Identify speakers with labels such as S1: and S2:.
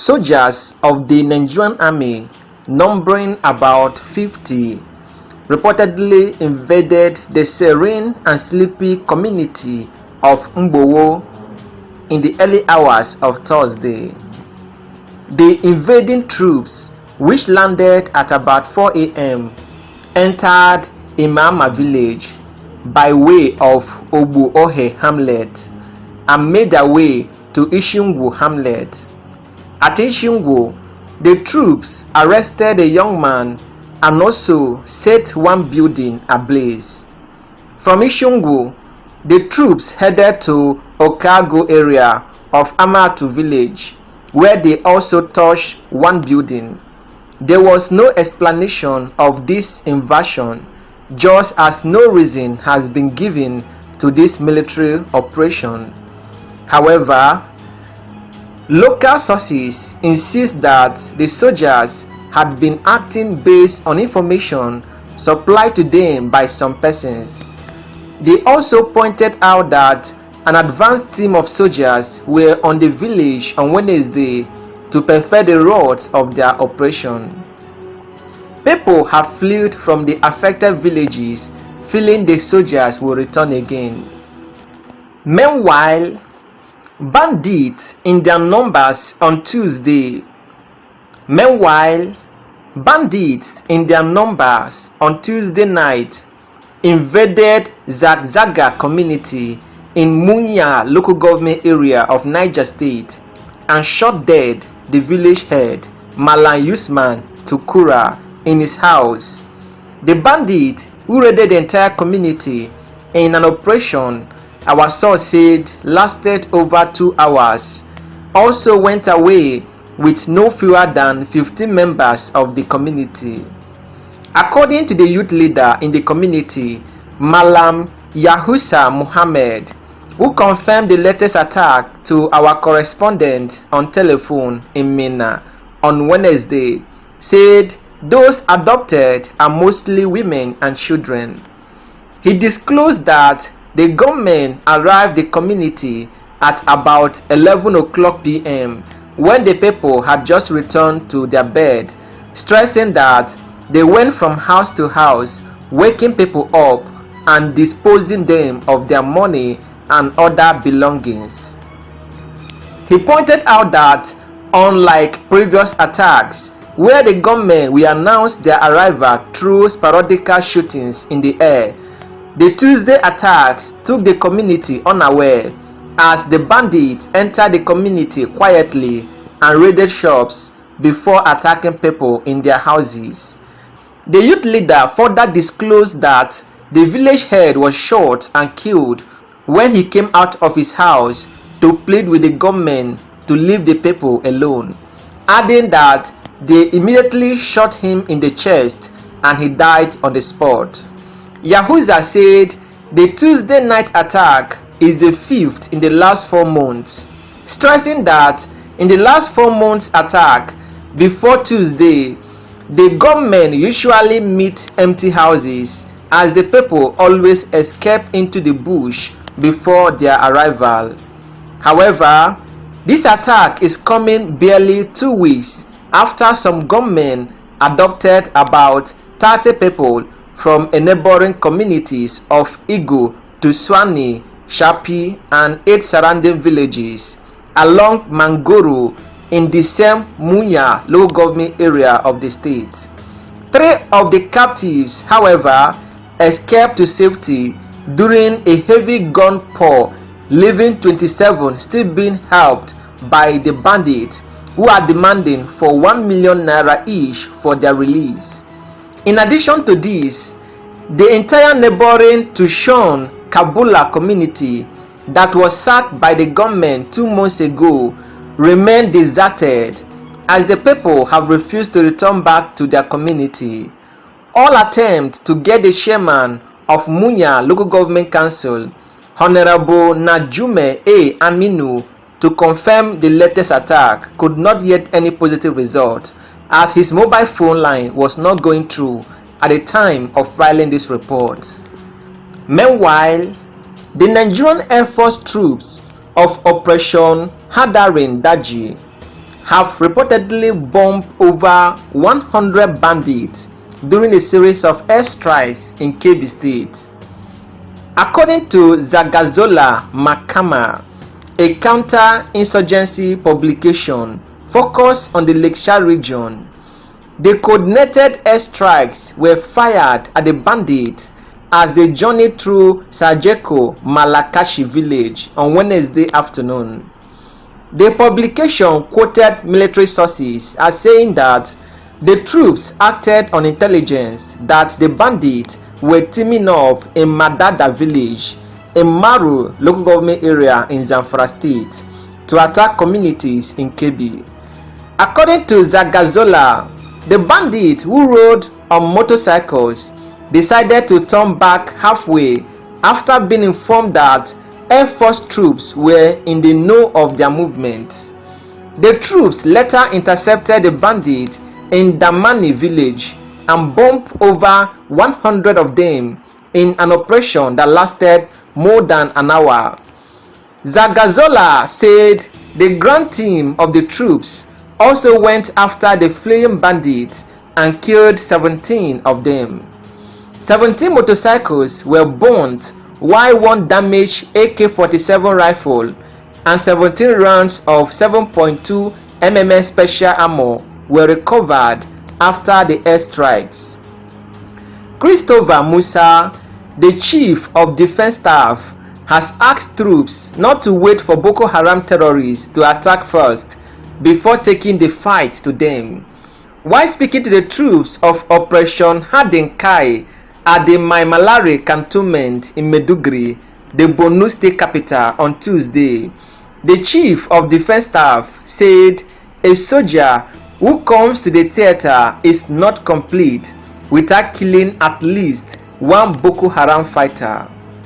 S1: soldiers of the Nigerian army, numbering about 50, reportedly invaded the serene and sleepy community of Mgbowo in the early hours of Thursday. The invading troops, which landed at about 4 a.m., entered Imama village by way of Obu-Ohe hamlet and made their way to Ishungwu hamlet. At Ishungwu, the troops arrested a young man and also set one building ablaze. From Ishungwu, the troops headed to Okago area of Amatu village, where they also touched one building. There was no explanation of this invasion, just as no reason has been given to this military operation. However, local sources insist that the soldiers had been acting based on information supplied to them by some persons. They also pointed out that an advanced team of soldiers were on the village on Wednesday to perfect the route of their operation. People have fled from the affected villages, feeling the soldiers will return again. Meanwhile, bandits in their numbers on Tuesday night invaded Zagzaga community in Munya local government area of Niger State and shot dead the village head Malam Usman Tukura in his house. The bandits, who raided the entire community in an operation our source said lasted over 2 hours, also went away with no fewer than 15 members of the community. According to the youth leader in the community, Malam Yahusa Muhammad, who confirmed the latest attack to our correspondent on telephone in Minna on Wednesday, said those adopted are mostly women and children. He disclosed that the gunmen arrived the community at about 11 o'clock p.m. when the people had just returned to their bed, stressing that they went from house to house, waking people up and disposing them of their money and other belongings. He pointed out that, unlike previous attacks, where the gunmen will announce their arrival through sporadic shootings in the air, the Tuesday attacks took the community unaware as the bandits entered the community quietly and raided shops before attacking people in their houses. The youth leader further disclosed that the village head was shot and killed when he came out of his house to plead with the gunmen to leave the people alone, adding that they immediately shot him in the chest and he died on the spot. Yahuza said the Tuesday night attack is the 5th in the last 4 months, stressing that in the last 4 months attack before Tuesday, the gunmen usually meet empty houses as the people always escape into the bush before their arrival. However, this attack is coming barely 2 weeks after some gunmen abducted about 30 people from neighboring communities of Igu to Swani, Shapi and 8 surrounding villages along Mangoro in the same Munya local government area of the state. 3 of the captives, however, escaped to safety during a heavy gunpour, leaving 27 still being helped by the bandits, who are demanding for 1 million naira each for their release. In addition to this, the entire neighboring Tushon Kabula community that was sacked by the government 2 months ago remain deserted as the people have refused to return back to their community. All attempts to get the chairman of Munya Local Government Council, Honorable Najume A. Aminu, to confirm the latest attack could not get any positive result, as his mobile phone line was not going through at the time of filing this report. Meanwhile, the Nigerian Air Force troops of Operation Hadarin Daji have reportedly bombed over 100 bandits during a series of airstrikes in Kebbi State. According to Zagazola Makama, a counter-insurgency publication focused on the Lakeshore region, the coordinated airstrikes were fired at the bandits as they journeyed through Sajeko Malakashi village on Wednesday afternoon. The publication quoted military sources as saying that the troops acted on intelligence that the bandits were teaming up in Madada village in Maru local government area in Zamfara State to attack communities in Kebbi. According to Zagazola, the bandits who rode on motorcycles decided to turn back halfway after being informed that Air Force troops were in the know of their movements. The troops later intercepted the bandits in Damani village and bombed over 100 of them in an operation that lasted more than an hour. Zagazola said the ground team of the troops also went after the fleeing bandits and killed 17 of them. 17 motorcycles were burnt while one damaged AK-47 rifle and 17 rounds of 7.2 mm special ammo were recovered after the airstrikes. Christopher Musa, the chief of defense staff, has asked troops not to wait for Boko Haram terrorists to attack first before taking the fight to them. While speaking to the troops of Operation Hadinkai at the Maimalare cantonment in Maiduguri, the Borno state capital, on Tuesday, the chief of defense staff said a soldier who comes to the theater is not complete without killing at least one Boko Haram fighter.